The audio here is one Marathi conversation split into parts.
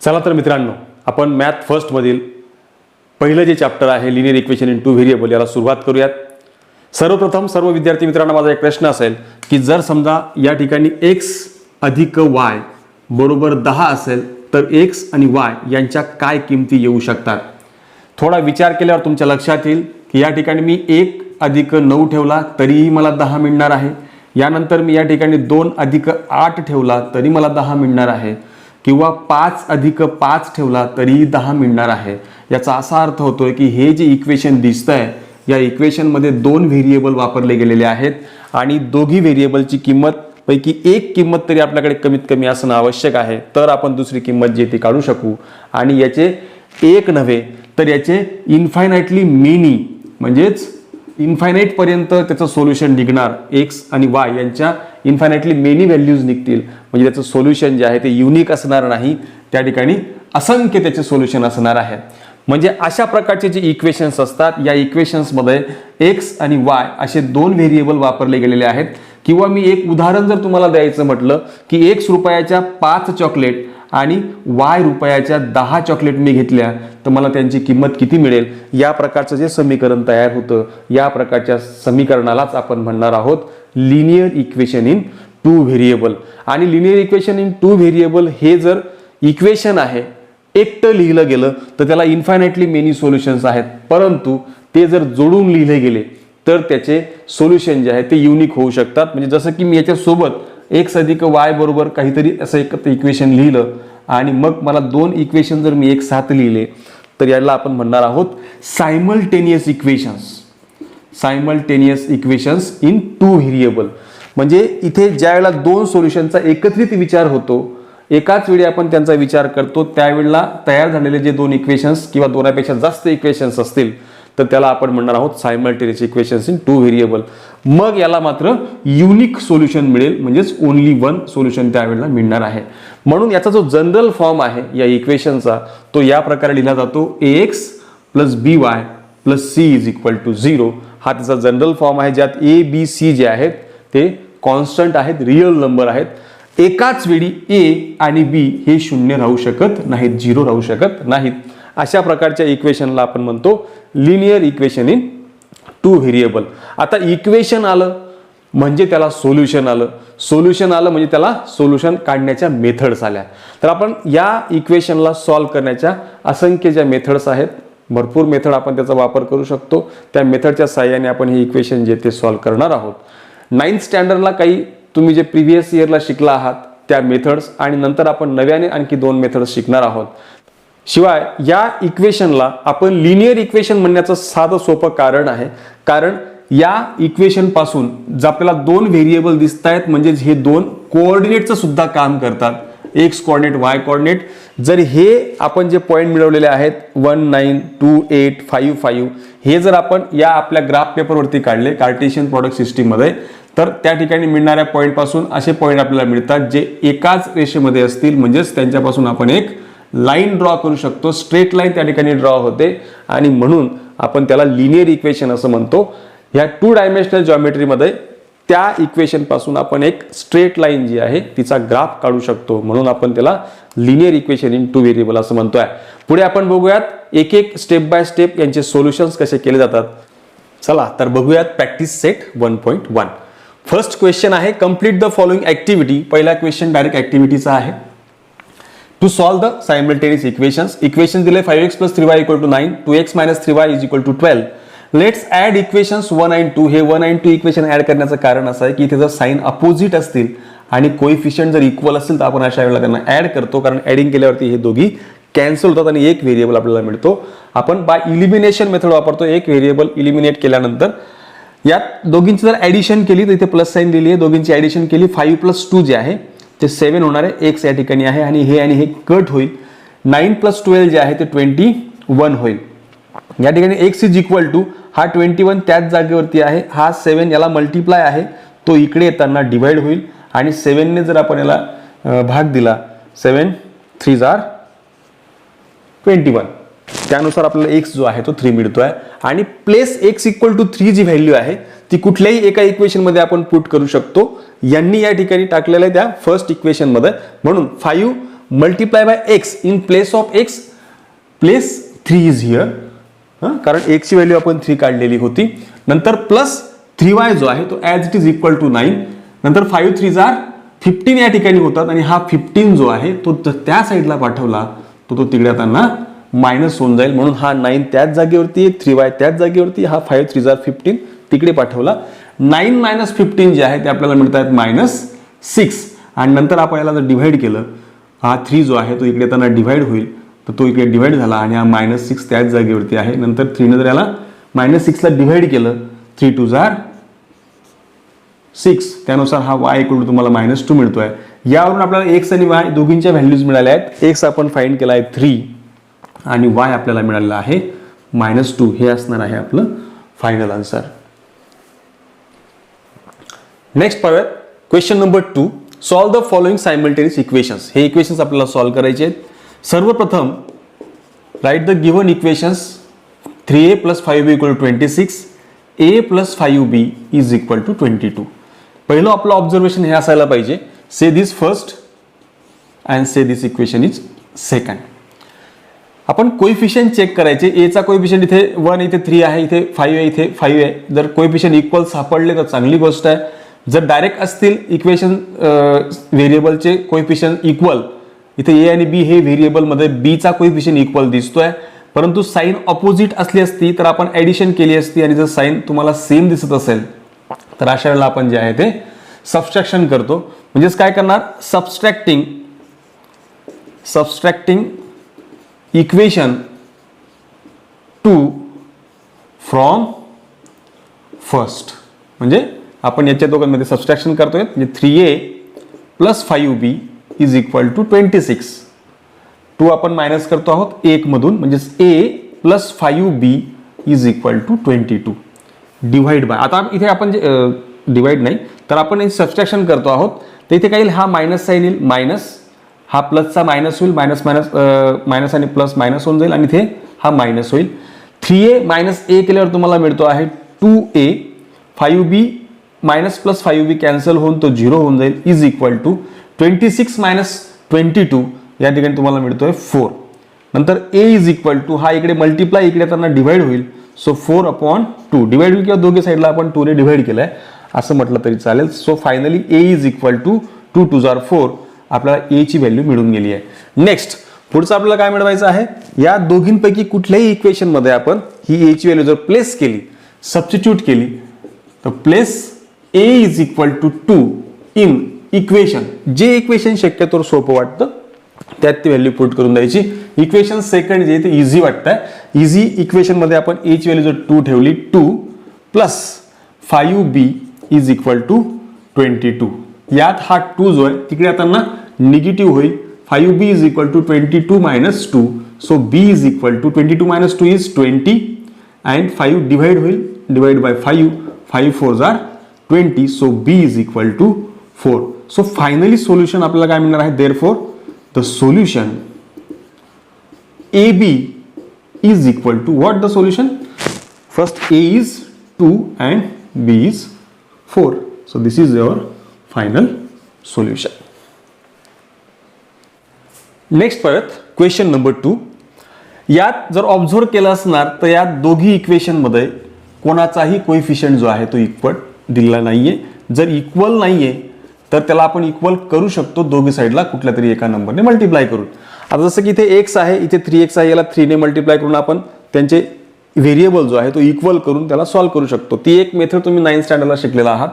चला तर मित्रांनो, आपण मॅथ फर्स्ट मधील पहिलं जे चॅप्टर आहे linear equation in two variable याला सुरुवात करूयात। सर्वप्रथम सर्व विद्यार्थी मित्रांना माझा एक प्रश्न असेल की जर समजा या ठिकाणी x अधिक y बरोबर 10 असेल तर x आणि y यांच्या काय किमती येऊ शकतात। थोडा विचार केल्यावर तुमच्या लक्षात येईल की या ठिकाणी मी 1 अधिक 9 ठेवला तरीही मला 10 मिळणार आहे। यानंतर मी या ठिकाणी 2 अधिक 8 ठेवला तरी मला 10 मिळणार आहे, किंवा 5 अधिक 5 ठेवला तरीही 10 मिळणार आहे। याचा असा अर्थ होतोय की हे जे इक्वेशन दिसतंय या इक्वेशन मध्ये दोन व्हेरिएबल वापरले गेलेले आहेत आणि दोघी व्हेरिएबलची किंमत पैकी एक किंमत तरी आपल्याकडे कमीत कमी असणं आवश्यक आहे, तर आपण दुसरी किंमत जी ती काढू शकू। आणि याचे एक नव्हे तर याचे इन्फायनाइटली मेनी म्हणजेच इन्फायनाइट पर्यंत त्याचं सोल्युशन निघणार। एक्स आणि वाय यांच्या इन्फायनाइटली मेनी व्हॅल्यूज निघतील, म्हणजे त्याचं सोल्युशन जे आहे ते युनिक असणार नाही, त्या ठिकाणी असंख्य त्याचे सोल्युशन असणार आहे। म्हणजे अशा प्रकारचे जे इक्वेशन्स असतात या इक्वेशन्स मध्ये एक्स आणि वाय असे दोन व्हेरिएबल वापरले गेलेले आहेत। किंवा मी एक उदाहरण जर तुम्हाला द्यायचं म्हटलं की एक्स रुपयाच्या 5 चॉकलेट आणि वाय रुपयाच्या 10 चॉकलेट मी घेतल्या तर मला त्यांची किंमत किती मिळेल, या प्रकारचं जे समीकरण तयार होतं या प्रकारच्या समीकरणालाच आपण म्हणणार आहोत linear equation in two variable. आणि linear equation in two variable हे जर इक्वेशन आहे एकटं लिहिलं गेलं तर त्याला इन्फायनाइटली मेनी सोल्युशन्स आहेत, परंतु ते जर जोडून लिहिले गेले तर त्याचे सोल्युशन जे आहे ते युनिक होऊ शकतात। म्हणजे जसं की मी याच्या सोबत x अधिक y बरोबर काहीतरी असं एक इक्वेशन लिहिलं आणि मग मला दोन इक्वेशन जर मी एक साथ लिहिले तर याला आपण म्हणणार आहोत simultaneous equations. Simultaneous equations in two variable म्हणजे इथे ज्या वेळेला दोन सोल्युशनचा एकत्रित विचार होतो, एकाच वेळी आपण त्यांचा विचार करतो, त्यावेळेला तयार झालेले जे दोन इक्वेशन्स किंवा दोनापेक्षा जास्त इक्वेशन्स असतील तर त्याला आपण म्हणणार आहोत simultaneous equations in two variable. मग याला मात्र युनिक सोल्युशन मिळेल, म्हणजेच ओनली वन सोल्युशन त्यावेळेला मिळणार आहे। म्हणून याचा जो जनरल फॉर्म आहे या इक्वेशनचा तो या प्रकारे लिहिला जातो ax + by + c = 0। हा त्याचा जनरल फॉर्म आहे, ज्यात a b c जे आहेत ते कॉन्स्टंट आहेत, रिअल नंबर आहेत। एकाच वेळी a आणि b हे शून्य राहू शकत नाहीत, 0 राहू शकत नाहीत। अशा प्रकारच्या इक्वेशनला आपण म्हणतो linear equation in two variable. आता इक्वेशन आलं म्हणजे त्याला सोल्युशन आलं, सोल्युशन आलं म्हणजे त्याला सोल्युशन काढण्याच्या मेथड्स आल्या। तर आपण या इक्वेशनला सॉल्व्ह करण्याच्या असंख्य ज्या मेथड्स आहेत, भरपूर मेथड आपण त्याचा वापर करू शकतो, त्या मेथडच्या साहाय्याने आपण हे इक्वेशन जे ते सॉल्व्ह करणार आहोत। 9th स्टँडर्डला काही तुम्ही जे प्रिव्हियस इयरला शिकला आहात त्या मेथड्स आणि नंतर आपण नव्याने आणखी दोन मेथड्स शिकणार आहोत। शिवाय या इक्वेशनला आपण लिनियर इक्वेशन म्हणण्याचं साधं सोपं कारण आहे, कारण या इक्वेशन पासून जर आपल्याला दोन व्हेरिएबल दिसत आहेत म्हणजे हे दोन कोऑर्डिनेटचं सुद्धा काम करतात, एक्स कोऑर्डिनेट वाय कोऑर्डिनेट। जर हे आपण जे पॉइंट मिळवलेले आहेत 1 9 2 8 5 5 हे जर आपण या आपल्या ग्राफ पेपरवरती काढले कार्टेशियन प्रोडक्ट सिस्टीम मध्ये तर त्या ठिकाणी मिळणाऱ्या पॉइंट पासून असे पॉइंट आपल्याला मिळतात जे एकाच रेषेमध्ये असतील, म्हणजेच त्यांच्यापासून आपण एक लाईन ड्रॉ करू शकतो, स्ट्रेट लाईन त्या ठिकाणी ड्रॉ होते आणि म्हणून आपण त्याला लिनियर इक्वेशन असं म्हणतो। ह्या 2 डायमेन्शनल जॉमेट्रीमध्ये त्या इक्वेशन पासून आपण एक स्ट्रेट लाईन जी आहे तिचा ग्राफ काढू शकतो, म्हणून आपण त्याला linear equation in two variable असं म्हणतोय। पुढे आपण बघूयात एक एक स्टेप बाय स्टेप यांचे सोल्युशन्स कसे केले जातात। चला तर बघूयात प्रॅक्टिस सेट 1.1। फर्स्ट क्वेश्चन आहे कंप्लीट द फॉलोइंग ऍक्टिव्हिटी। पहिला क्वेश्चन डायरेक्ट ऍक्टिव्हिटीचा आहे। To solve the simultaneous equations, equation दिले 5x + 3y = 9, 2x - 3y = 12। Let's add equations 1 आणि 2। हे 1 आणि 2 इक्वेशन ऍड करण्याचं कारण असं आहे की इथे जर साइन अपोजिट असतील आणि कोएफिशियंट जर इक्वल असतील तर आपण अशा वेळेला त्यांना ऍड करतो, कारण ऍडिंग केल्यावरती हे दोघी कॅन्सल होतात आणि एक व्हेरिएबल आपल्याला मिळतो। आपण बाय इलिमिनेशन मेथड वापरतो, एक व्हेरिएबल इलिमिनेट केल्यानंतर यात दोघींची जर ऍडिशन केली तर इथे प्लस साइन लिहिली आहे, दोघींची ऍडिशन केली 5 + 2 जे आहे ते 7 होणार आहे, x या ठिकाणी आहे आणि हे कट होईल। 9 + 12 जे आहे ते 21 होईल। या ठिकाणी x = हा 21 त्याच जागेवरती आहे, हा 7 याला मल्टिप्लाय आहे तो इकडे येताना डिवाइड होईल आणि 7 ने जर आपण याला भाग दिला 7 3 = 21 त्यानुसार आपल्याला x जो आहे तो 3 मिळतोय। आणि प्लेस x = 3 जी व्हॅल्यू आहे ती कुठल्याही एका इक्वेशन मध्ये आपण पुट करू शकतो। यांनी या ठिकाणी टाकलेलं आहे त्या फर्स्ट इक्वेशन मध्ये, म्हणून 5 multiply by x in place of x place 3 is here, कारण एक्सची व्हॅल्यू आपण 3 काढलेली होती. नंतर प्लस 3y जो आहे तो as it is equal to 9. नंतर 5 3 15 या ठिकाणी होतात आणि हा 15 जो आहे तो त्या साईडला पाठवला तो तिकडे आता मायनस होऊन जाईल. म्हणून हा 9 त्याच जागेवरती, 3y त्याच जागेवरती, हा 5 3 15 तिकडे पाठवला. 9 मायनस 15 जे आहे ते आपल्याला मिळतात -6. आणि नंतर आपण याला जर डिव्हाइड केलं, हा 3 जो आहे तो इकडे येताना डिव्हाइड होईल, तर तो इकडे डिव्हाइड झाला आणि हा -6 त्याच जागेवरती आहे. नंतर 3 जर याला -6 ला डिव्हाइड केलं, 3 2 6, त्यानुसार हा y इक्वल तुम्हाला -2 मिळतोय. यावरून आपल्याला x आणि y दोघींच्या व्हॅल्यूज मिळाल्या आहेत. x आपण फाइंड केला आहे 3 आणि y आपल्याला मिळालेला आहे -2. हे असणार आहे आपलं फायनल आन्सर. नेक्स्ट पाहूयात question number 2. Solve the following simultaneous equations. हे इक्वेशन्स आपल्याला सॉल्व करायचे आहेत. सर्वप्रथम write the given equations. 3a + 5b = 26, a + 5b = 22. पहिलं आपलं ऑब्झर्वेशन हे असायला पाहिजे, say this first and say this equation is second. आपण कोइफिशियंट चेक करायचे. ए चा कोइफिशियंट इथे 1, इथे 3 आहे, इथे 5 आहे, इथे 5 आहे. जर कोइफिशियंट इक्वल सापडले तर चांगली गोष्ट आहे. जर डायरेक्ट असतील इक्वेशन व्हेरिएबलचे कोइफिशियंट इक्वल, इथे ए आणि बी हे व्हेरिएबलमध्ये बी चा कोइफिशियंट इक्वल दिसतोय, परंतु साइन ऑपोजिट असली असती तर आपण ऍडिशन केली असती. आणि जर साइन तुम्हाला सेम दिसत असेल तर अशा वेळेला आपण जे आहे ते सबस्ट्रॅक्शन करतो. म्हणजेच काय करणार, सबस्ट्रॅक्टिंग इक्वेशन 2 फ्रॉम फर्स्ट. म्हणजे आपण याच्या दोघांमध्ये सबस्ट्रॅक्शन करतोय. म्हणजे 3a + 5b = 26. 2 आपण मायनस करतो आहोत 1 मधून, म्हणजेच a + 5b = 22. डिवाइड बाय, आता इथे आपण जे डिवाइड नाही तर आपण सबस्ट्रॅक्शन करतो आहोत, तर इथे काय येईल, हा मायनस साइन येईल, मायनस, हा प्लसचा मायनस होईल, मायनस आणि प्लस मायनस होऊन जाईल आणि इथे हा मायनस होईल. 3a - a केल्यावर तुम्हाला मिळतो आहे 2a. 5b minus plus 5b cancel होऊन तो 0 होऊन जाईल, = 26 - 22 या ठिकाणी तुम्हाला मिळतोय 4. नंतर a हा इकडे मल्टिप्लाय, इकडे त्यांना डिवाइड होईल, सो 4/2 डिवाइड होईल, किंवा दोघे साईडला आपण 2 ने डिवाइड केलंय असं म्हटलं तरी चालेल. सो फायनली a = 2 2 4 आपल्याला a ची व्हॅल्यू मिळून गेली आहे. नेक्स्ट पुढचं आपल्याला काय मिळवायचं आहे, या दोघींपैकी कुठल्याही इक्वेशन मध्ये आपण ही a ची व्हॅल्यू जर प्लेस केली, सबस्टिट्यूट केली, तर प्लेस a = 2 इन इक्वेशन, जे इक्वेशन शक्यतोवर सोपं वाटतं त्यात ती व्हॅल्यू पुट करून द्यायची. इक्वेशन सेकंड जे ते इझी वाटतंय. इझी इक्वेशन मध्ये आपण a ची व्हॅल्यू जर 2 ठेवली, 2 + 5b = 22. यात हा 2 जो आहे तिकडे आता निगेटिव्ह होईल. 5b = 22 - 2, so b = 22 - 2 is 20 and 5 divide होईल, divide by 5, 5 4 20, so b = 4. So finally solution आपल्याला काय मिळणार आहे, therefore the solution AB = what the solution? First A is 2 and B is 4. So this is your final solution. Next परत क्वेश्चन नंबर 2. यात जर ऑब्झर्व केलं असणार तर यात दोघी इक्वेशन मध्ये कोणाचाही कोइफिशियंट जो आहे तो इक्वल दिलेला नाहीये. जर इक्वल नाहीये तर त्याला आपण इक्वल करू शकतो दोघी साईडला कुठल्या तरी एका नंबरने मल्टिप्लाय करून. आता जसं की इथे x आहे, इथे 3x आहे, याला 3 ने मल्टिप्लाय करून आपण त्यांचे व्हेरिएबल जो आहे तो इक्वल करून त्याला सॉल्व्ह करू शकतो. ती एक मेथड तुम्ही 9th स्टँडर्डला शिकलेला आहात.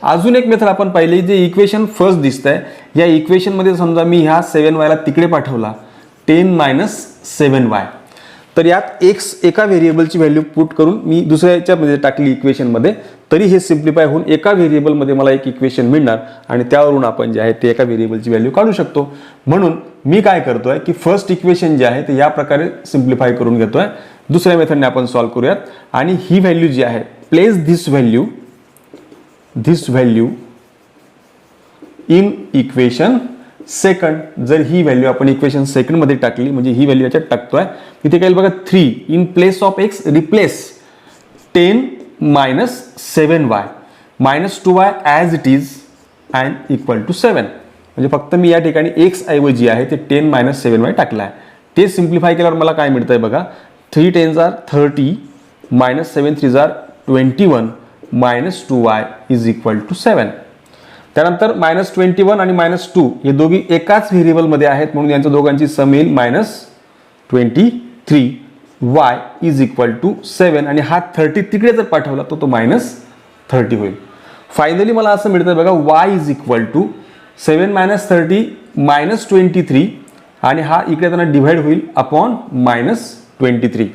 अजून एक मेथड आपण पाहिली, जे इक्वेशन फर्स्ट दिसतंय, या इक्वेशन मध्ये समजा मी ह्या 7y ला तिकडे पाठवला, 10 - 7y, तर यात x एका व्हेरिएबलची व्हॅल्यू पुट करून मी दुसऱ्या याच्यामध्ये टाकली इक्वेशन मध्ये, तरी हे सिम्प्लिफाय होऊन एका व्हेरिएबल मध्ये मला एक इक्वेशन मिळणार आणि त्यावरून आपण जे आहे ते एका व्हेरिएबलची व्हॅल्यू काढू शकतो. म्हणून मी काय करतोय की फर्स्ट इक्वेशन जे आहे ते या प्रकारे सिम्प्लिफाय करून घेतोय. दुसऱ्या मेथडने आपण सॉल्व्ह करूयात आणि ही व्हॅल्यू जी आहे, place this value in equation second. जर ही व्हॅल्यू आपण इक्वेशन सेकंड मध्ये टाकली, म्हणजे ही व्हॅल्यू याच्यात टाकतोय, इथे काय बघा 3 in place of x replace 10 - 7y - 2y as it is and = 7. म्हणजे फक्त मी या ठिकाणी x ऐवजी आहे ते 10 - 7y टाकलं आहे. ते सिम्प्लिफाय केल्यावर मला काय मिळतंय बघा, 3 10s are 30 - 7 3s are 21 - 2y is equal to 7. त्यानंतर -21 आणि -2 हे दोघी एकाच व्हेरिएबलमध्ये आहेत म्हणून यांच्या दोघांची सम येईल -23 y इज इक्वल टू 7 आणि हा 30 तिकडे जर पाठवला तो -30 होईल. फायनली मला असं मिळतं बघा y इज इक्वल टू 7 - 30 - 23 आणि हा इकडे त्यांना डिव्हाइड होईल upon -23.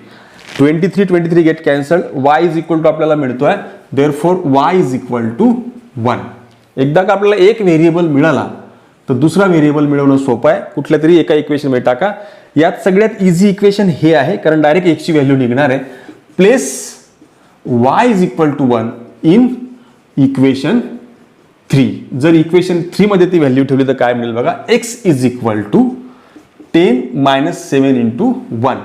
23 get cancelled. y is equal to आपल्याला मिळतोय therefore y is equal to 1. एकदा का आपल्याला एक व्हेरिएबल मिळाला तर दुसरा व्हेरिएबल मिळवणं सोपं आहे. कुठल्या तरी एका इक्वेशन मध्ये टाका. यात सगळ्यात इझी इक्वेशन हे आहे कारण डायरेक्ट x ची व्हॅल्यू निघणार आहे. Place y is equal to 1 in equation 3. जर इक्वेशन 3 मध्ये ती व्हॅल्यू ठेवली तर काय मिळेल बघा, x is equal to 10 - 7 into 1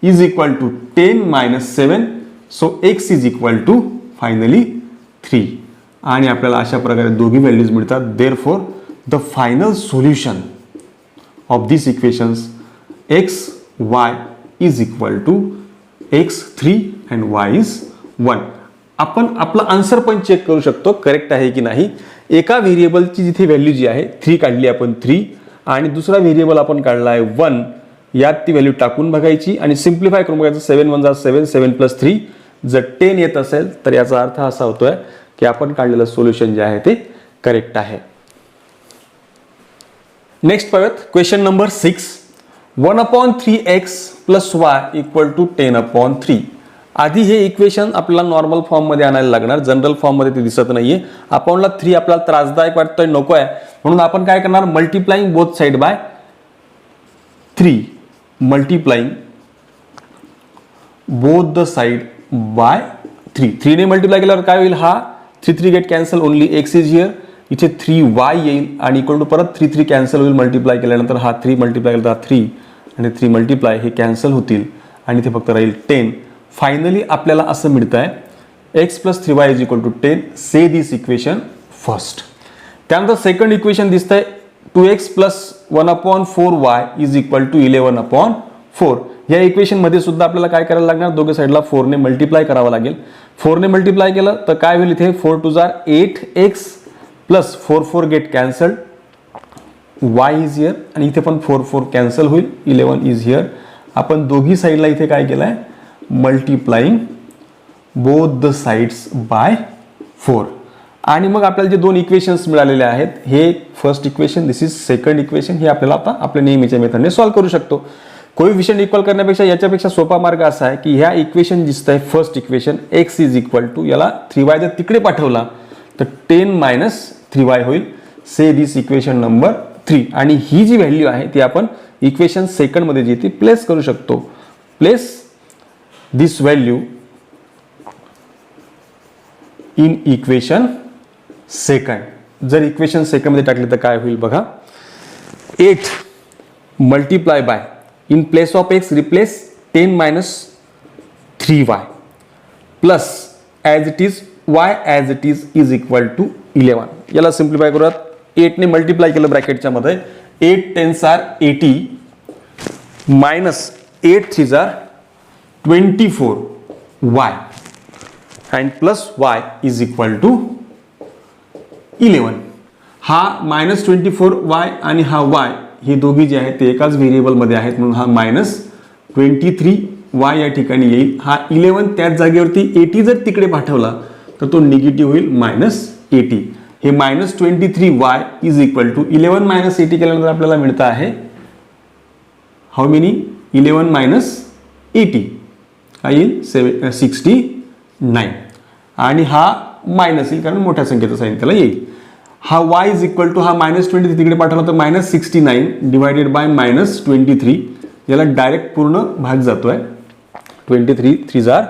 is equal to 10 - 7. So x is equal to finally 3 आणि आपल्याला अशा प्रकारे दोघी व्हॅल्यूज मिळतात. Therefore the final solution of this equations x y is equal to x 3 and y is 1. आपण आपला आन्सर पण चेक करू शकतो करेक्ट आहे की नाही. एका व्हेरिएबलची जिथे व्हॅल्यू जी आहे 3 काढली आपण 3 आणि दुसरा व्हेरिएबल आपण काढला आहे 1. यात ती व्हॅल्यू टाकून बघायची आणि सिम्प्लिफाय करून बघायचं. 7 1 7 7 + 3 जर 10 येत असेल तर याचा अर्थ असा होतोय की आपण काढलेलं सोल्युशन जे आहे ते करेक्ट आहे. नेक्स्ट पाहूयात question number 6. 1/3x + y equal to 10/3. आधी हे इक्वेशन आपल्याला नॉर्मल फॉर्म मध्ये आणायला लागणार. जनरल फॉर्म मध्ये ते दिसत नाहीये. अपॉनला 3 आपल्याला त्रासदायक वाटतोय, नको आहे म्हणून आपण काय करणार, multiplying both side by 3. Multiplying both the side by 3. 3 ने मल्टिप्लाय केल्यावर काय होईल, हा 3 get cancel, only x is here. इथे 3y येईल आणि इक्वल टू परत 3 कॅन्सल होईल. मल्टिप्लाय केल्यानंतर हा 3 मल्टिप्लाय केला 3 आणि 3 मल्टिप्लाय हे कॅन्सल होतील आणि इथे फक्त राहील 10. फायनली आपल्याला असं मिळतंय x + 3y is equal to 10. Say this equation first. त्यानंतर सेकंड इक्वेशन दिसतंय 2x + 1/4y is equal to 11/4. या इक्वेशन मध्ये सुद्धा आपल्याला काय करायला लागणार, दोघे साईडला 4 ने मल्टिप्लाय करावं लागेल. 4 ने मल्टिप्लाय केलं तर काय होईल, इथे 4 2s are 8x plus 4 get cancelled. y is here आणि इथे पण 4 कॅन्सल होईल. 11 इज हिअर. आपण दोघी साईडला इथे काय केलंय, multiplying both the sides by 4. आणि मग आपल्याला जे दोन इक्वेशन्स मिळालेले आहेत, हे first equation, this is second equation, हे आपल्याला आता आपल्या नेहमीच्या मेथडने सॉल्व्ह करू शकतो. कोएफिशिएंट इक्वल करण्यापेक्षा याच्यापेक्षा सोपा मार्ग असा आहे की ह्या इक्वेशन दिसतंय first equation x is equal to, याला 3y जर तिकडे पाठवला तर 10 - 3y होईल. से दिस इक्वेशन नंबर 3. आणि ही जी व्हॅल्यू आहे ती आपण इक्वेशन सेकंड मध्ये जी ती प्लेस करू शकतो. Place this value in equation second. जर इक्वेशन सेकंड मध्ये टाकले तर काय होईल बघा, 8 multiply by, in place of x replace 10 - 3y plus as it is y as it is equal to 11. याला सिम्प्लिफाय करूयात. 8 ने मल्टिप्लाय केलं ब्रॅकेटच्या मध्ये, 8 10s are 80 -8 3s are 24y and plus y is equal to 11. हा -24y आणि हा y हे दोघी जे आहेत ते एकाच व्हेरिएबल मध्ये आहेत म्हणून हा -23y या ठिकाणी येईल. हा 11 त्याच जागेवरती 80 जर तिकडे पाठवला तर तो निगेटिव्ह होईल -80. हे -23y इज इक्वल टू 11 - 80 केल्यानंतर आपल्याला मिळतं आहे हाऊ मेनी, 11 - 80 हा येईल 69 आणि हा मायनस येईल कारण मोठ्या संख्येचा साईन त्याला येईल. हा y इज इक्वल टू, हा -23 तिकडे पाठवला तर -69 डिवायडेड बाय -23. याला डायरेक्ट पूर्ण भाग जातोय. 23 3s are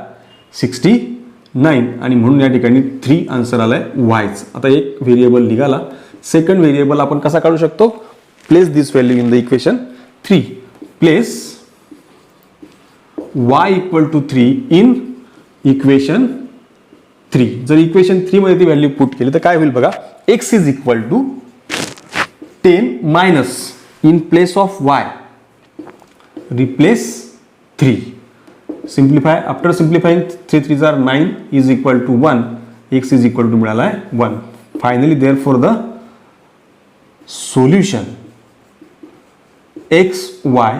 69 आणि म्हणून या ठिकाणी 3 आन्सर आलाय yच. आता एक व्हेरिएबल निघाला. सेकंड व्हेरिएबल आपण कसा काढू शकतो, place this value in the equation 3. Place y equal to 3 in equation 3. जर इक्वेशन 3 मध्ये ती व्हॅल्यू पुट केली तर काय होईल बघा, x is equal to 10 minus in place of y replace 3. Simplify. After simplifying 3 3s are 9 is equal to 1. X is equal to मिळाला आहे 1. Finally therefore the solution x y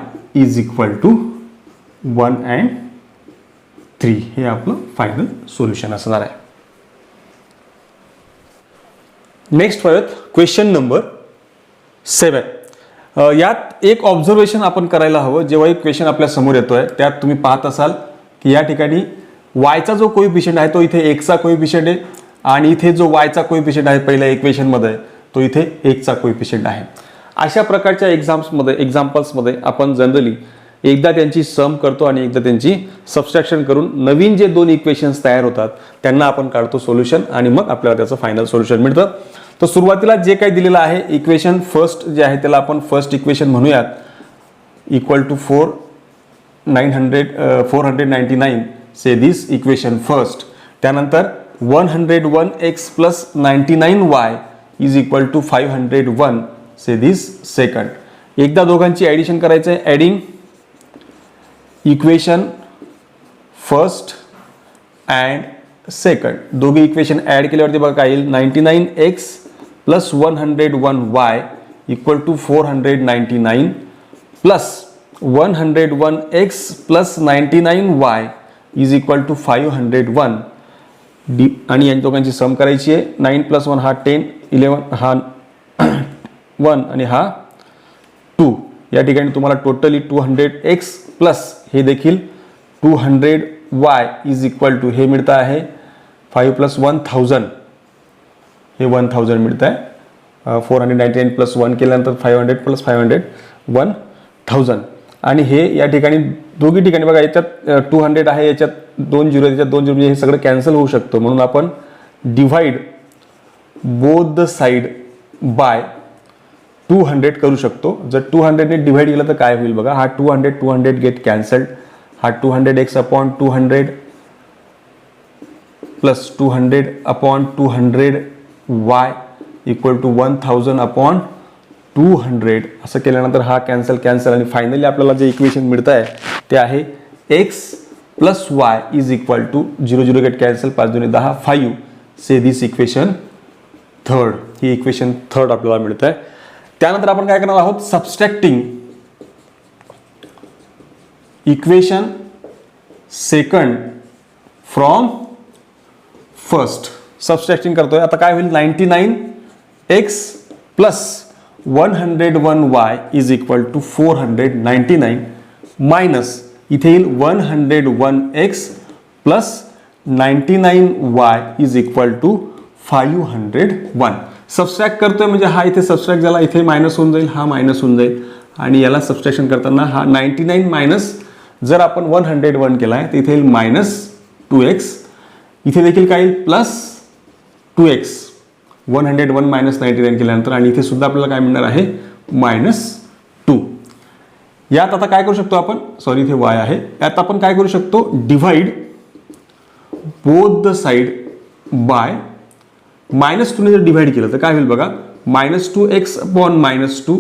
is equal to 1 and 3 हे आपलं फायनल सोल्युशन असणार आहे. नेक्स्ट पाहूयात क्वेश्चन नंबर 7. यात एक ऑब्झर्वेशन आपण करायला हवं. जेव्हा एक क्वेश्चन आपल्या समोर येतोय त्यात तुम्ही पाहत असाल की या ठिकाणी वायचा जो कोइफिशियंट आहे तो इथे एक्सचा कोइफिशियंट आहे आणि इथे जो वायचा कोइफिशियंट आहे पहिल्या इक्वेशनमध्ये तो इथे एकचा कोइफिशियंट आहे. अशा प्रकारच्या एक्झाम्पल्समध्ये आपण जनरली एकदा त्यांची सम करतो आणि एकदा त्यांची सबस्ट्रॅक्शन करून नवीन जे दोन इक्वेशन्स तयार होतात त्यांना आपण काढतो सोल्युशन आणि मग आपल्याला त्याचं फायनल सोल्युशन मिळतं. तर सुरुवातीला जे काही दिलेलं आहे इक्वेशन फर्स्ट जे आहे त्याला आपण फर्स्ट इक्वेशन म्हणूयात equal to 499 say this equation first. त्यानंतर 101x plus 99y is equal to 501 say this second. एकदा दोघांची ॲडिशन करायचं आहे. Adding equation first and second. दोघे इक्वेशन ॲड केल्यावरती बघा काय येईल 99x plus 101y equal to 499 plus 101x plus 99y is equal to 501 आणि या दोघांची सम करायची आहे. 9 प्लस 1 हा 10, 11 हा 1 आणि हा 2. या ठिकाणी तुम्हाला टोटली 200x प्लस हे देखील 200y इज इक्वल टू हे मिळतं आहे 5 प्लस 1000 हे 1000 मिळतं आहे. 499 प्लस 1 केल्यानंतर 500 प्लस 500 1000 आणि हे या ठिकाणी दोघी ठिकाणी बघा याच्यात 200 आहे याच्यात 2 झिरो याच्यात 2 झिरो हे सगळं कॅन्सल होऊ शकतं म्हणून आपण divide both the side by 200 करू शकतो. जर 200 ने डिव्हाइड केलं तर काय होईल बघा हा 200 गेट कॅन्सल्ड. हा 200x upon 200 plus 200 upon 200y equal to 1000 upon 200 असं केल्यानंतर हा कॅन्सल आणि फायनली आपल्याला जे इक्वेशन मिळतं आहे ते आहे x plus y is equal to 0 get cancel 5 2 10 5 say this equation third. ही इक्वेशन थर्ड आपल्याला मिळतं आहे. त्यानंतर आपण काय करणार आहोत subtracting equation second from first. Subtracting करतोय. आता काय होईल 99x plus 101y is equal to 499 minus इथे येईल 101x plus 99y is equal to 501. Subtract करतोय म्हणजे हा इथे सबस्ट्रॅक्ट झाला इथे मायनस होऊन जाईल हा मायनस होऊन जाईल आणि याला सबस्ट्रॅक्शन करताना हा 99 मायनस जर आपण 101 केलाय तर इथे येईल मायनस 2x. इथे देखील काय येईल प्लस 2x 101 मायनस 99 केल्यानंतर आणि इथे सुद्धा आपल्याला काय मिळणार आहे मायनस 2. यात आता काय करू शकतो आपण सॉरी इथे y आहे. यात आपण काय करू शकतो divide both the side by -2 ने जर डिवाइड केलं तर काय होईल बघा -2x upon -2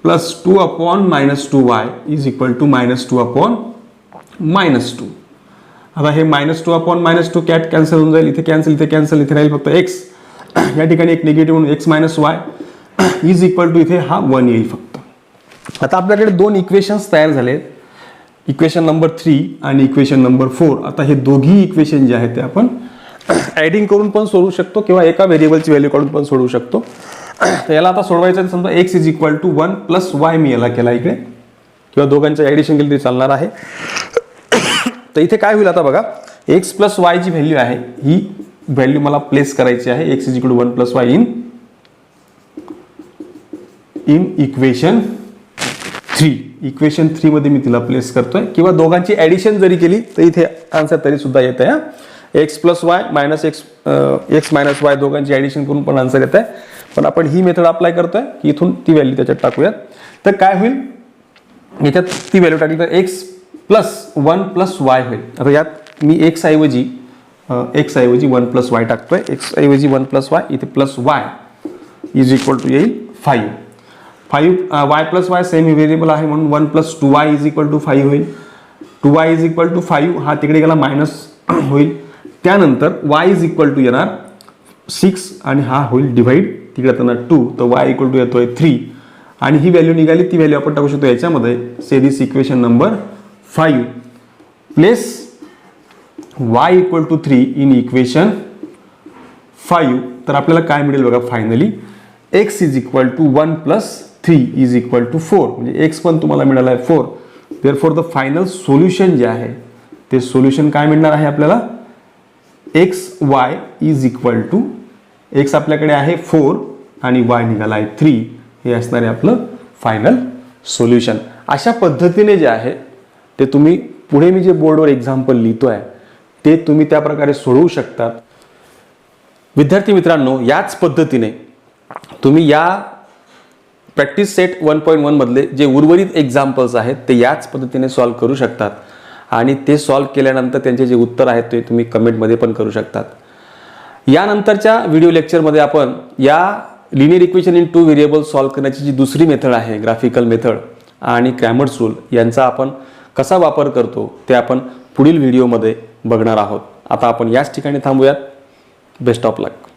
plus 2 upon -2y is equal to -2 upon -2. आता हे -2 अपॉन -2 कॅट कॅन्सल होऊन जाईल. इथे कॅन्सल इथे राहील फक्त x. या ठिकाणी एक निगेटिव्ह म्हणून x -y is equal to इथे हा 1 येईल फक्त. आता आपल्याकडे दोन इक्वेशन्स तयार झाले इक्वेशन नंबर 3 आणि इक्वेशन नंबर 4. आता हे दोघी इक्वेशन जे आहेत ते आपण ॲडिंग करून पण सोडवू शकतो किंवा एका व्हेरिएबलची व्हॅल्यू काढून पण सोडवू शकतो. तर याला आता सोडवायचं समजा x is equal to 1 plus y मी याला केला इकडे किंवा दोघांचं ॲडिशन केलं तरी चालणार आहे. तर इथे काय होईल आता बघा x प्लस y जी व्हॅल्यू आहे ही व्हॅल्यू मला प्लेस करायची आहे. x is equal to 1 plus y in equation 3. Equation 3 मध्ये मी तिला प्लेस करतोय किंवा दोघांची ॲडिशन जरी केली तर इथे आन्सर तरी सुद्धा येत आहे. x plus y minus x minus Y दोघांची ॲडिशन करून पण आन्सर येत आहे. पण आपण ही मेथड अप्लाय करतोय की इथून ती व्हॅल्यू त्याच्यात टाकूयात. तर काय होईल याच्यात ती व्हॅल्यू टाकली तर x प्लस 1 प्लस वाय होईल. आता यात मी x ऐवजी 1 प्लस वाय टाकतोय. x ऐवजी 1 प्लस वाय इथे plus y is equal to येईल 5. Y plus y same variable आहे म्हणून 1 + 2y = 5 होईल. 2y = 5 हा तिकडे गेला मायनस होईल. त्यानंतर y येणार 6 आणि हा होईल डिवाइड तिकडे येताना 2, तर y येतोय 3 आणि ही व्हॅल्यू निघाली, ती व्हॅल्यू आपण टाकू शकतो याच्यामध्ये. Say this equation number 5 place y = 3 in equation 5. तर आपल्याला काय मिळेल बघा फायनली, x = 1 + 3 = 4. म्हणजे x पण तुम्हाला मिळाला आहे 4. देअरफॉर द फायनल सोल्युशन जे आहे ते सोल्युशन काय मिळणार आहे आपल्याला, xy = x आपल्याकडे आहे 4 आणि y निघाला आहे 3. हे असणार आहे आपलं फायनल सोल्युशन. अशा पद्धतीने जे आहे ते तुम्ही पुढे मी जे बोर्डवर एक्झाम्पल लिहितोय ते तुम्ही त्या प्रकारे सोडवू शकतात. विद्यार्थी मित्रांनो, याच पद्धतीने तुम्ही या प्रॅक्टिस सेट 1.1 मधले जे उर्वरित एक्झाम्पल्स आहेत ते याच पद्धतीने सॉल्व्ह करू शकतात आणि ते सॉल्व्ह केल्यानंतर त्यांचे जे उत्तर आहेत ते तुम्ही कमेंटमध्ये पण करू शकतात. यानंतरच्या व्हिडिओ लेक्चरमध्ये आपण या linear equation in 2 variable solve करण्याची जी दुसरी मेथड आहे ग्राफिकल मेथड आणि क्रॅमर्स रूल यांचा आपण कसा वापर करतो ते आपण पुढील व्हिडिओमध्ये बघणार आहोत. आता आपण याच ठिकाणी थांबूयात. Best of luck.